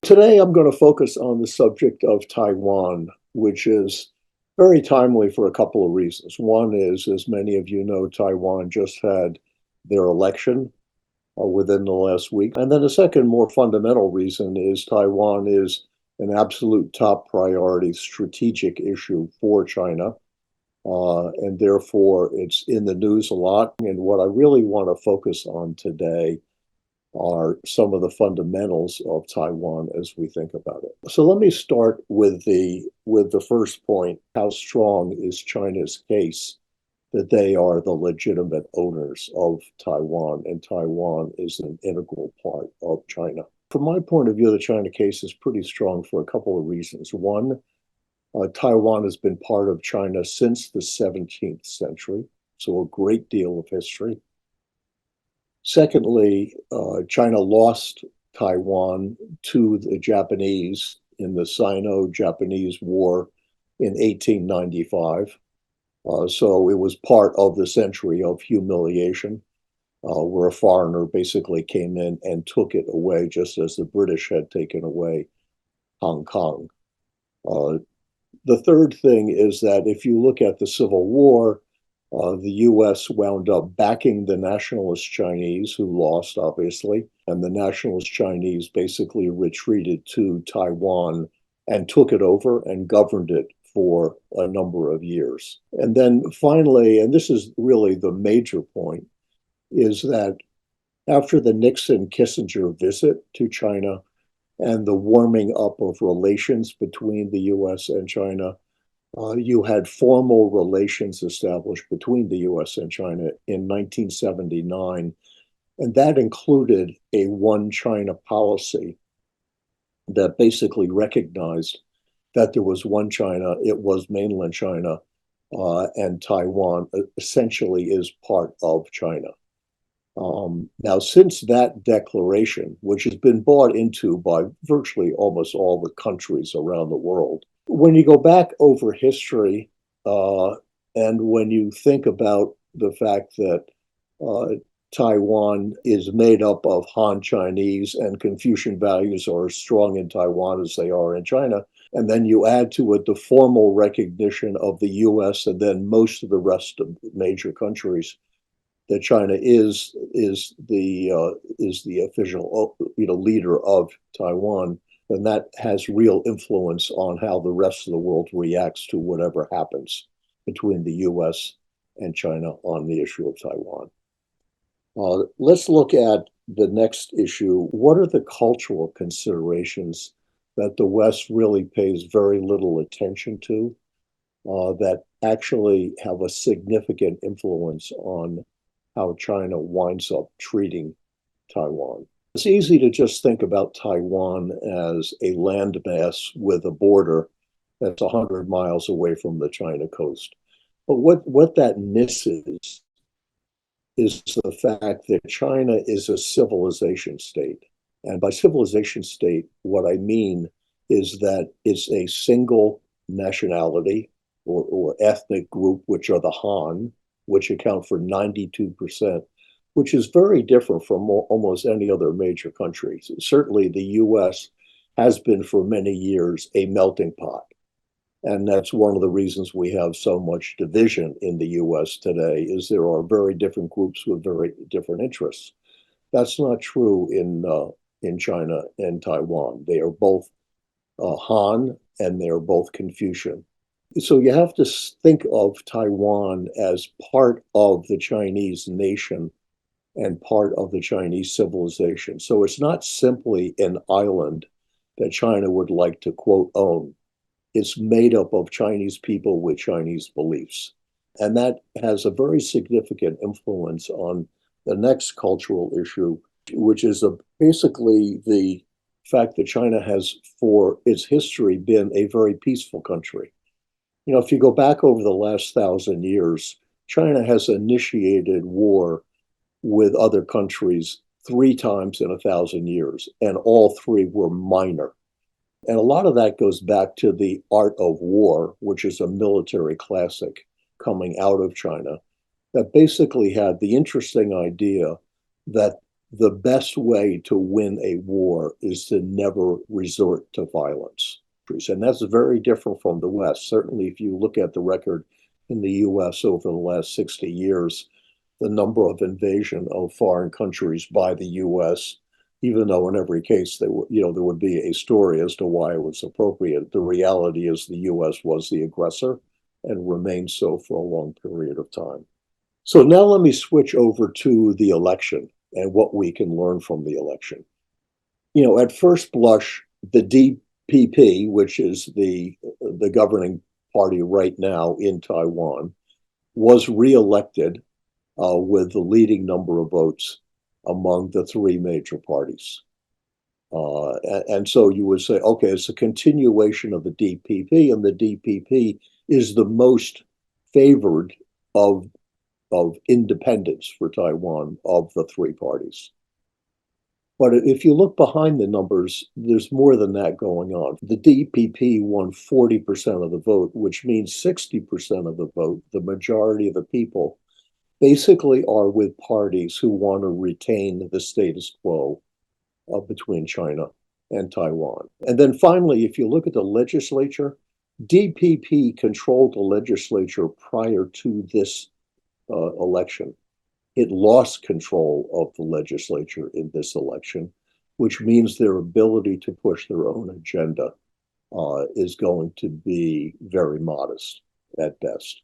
Today, I'm going to focus on the subject of Taiwan, which is very timely for a couple of reasons. One is, as many of you know, Taiwan just had their election within the last week. And then the second, more fundamental reason is Taiwan is an absolute top priority strategic issue for China. And therefore, it's in the news a lot. And what I really want to focus on today are some of the fundamentals of Taiwan as we think about it. So let me start with the first point. How strong is China's case that they are the legitimate owners of Taiwan, and Taiwan is an integral part of China? From my point of view, the China case is pretty strong for a couple of reasons. One, Taiwan has been part of China since the 17th century, so a great deal of history. Secondly, China lost Taiwan to the Japanese in the Sino-Japanese War in 1895. So it was part of the century of humiliation, where a foreigner basically came in and took it away, just as the British had taken away Hong Kong. The third thing is that if you look at the Civil War, the US wound up backing the nationalist Chinese, who lost, obviously, and the nationalist Chinese basically retreated to Taiwan and took it over and governed it for a number of years. And then finally, and this is really the major point, is that after the Nixon-Kissinger visit to China and the warming up of relations between the US and China, you had formal relations established between the US and China in 1979, and that included a one China policy that basically recognized that there was one China, it was mainland China, and Taiwan essentially is part of China. Now, since that declaration, which has been bought into by virtually almost all the countries around the world, when you go back over history and when you think about the fact that Taiwan is made up of Han Chinese and Confucian values are as strong in Taiwan as they are in China, and then you add to it the formal recognition of the US and then most of the rest of the major countries that China is the official leader of Taiwan, and that has real influence on how the rest of the world reacts to whatever happens between the US and China on the issue of Taiwan. Let's look at the next issue. What are the cultural considerations that the West really pays very little attention to that actually have a significant influence on how China winds up treating Taiwan? It's easy to just think about Taiwan as a landmass with a border that's 100 miles away from the China coast. But what that misses is the fact that China is a civilization state. And by civilization state, what I mean is that it's a single nationality or ethnic group, which are the Han, which account for 92%, which is very different from almost any other major country. Certainly, the US has been for many years a melting pot. And that's one of the reasons we have so much division in the US today, is there are very different groups with very different interests. That's not true in China and Taiwan. They are both Han and they are both Confucian. So you have to think of Taiwan as part of the Chinese nation and part of the Chinese civilization. So it's not simply an island that China would like to, quote, own. It's made up of Chinese people with Chinese beliefs. And that has a very significant influence on the next cultural issue, which is basically the fact that China has, for its history, been a very peaceful country. You know, if you go back over the last 1,000 years, China has initiated war with other countries 3 times in 1,000 years, and all 3 were minor. And a lot of that goes back to the art of war, which is a military classic coming out of China, that basically had the interesting idea that the best way to win a war is to never resort to violence. And that's very different from the West. Certainly, if you look at the record in the US over the last 60 years, the number of invasion of foreign countries by the US, even though in every case there would be a story as to why it was appropriate, the reality is the US was the aggressor and remained so for a long period of time. So now let me switch over to the election and what we can learn from the election. At first blush, the DPP, which is the governing party right now in Taiwan, was reelected with the leading number of votes among the three major parties. And so you would say, okay, it's a continuation of the DPP, and the DPP is the most favored of independence for Taiwan of the three parties. But if you look behind the numbers, there's more than that going on. The DPP won 40% of the vote, which means 60% of the vote, the majority of the people, basically are with parties who want to retain the status quo between China and Taiwan. And then finally, if you look at the legislature, DPP controlled the legislature prior to this election. It lost control of the legislature in this election, which means their ability to push their own agenda is going to be very modest at best.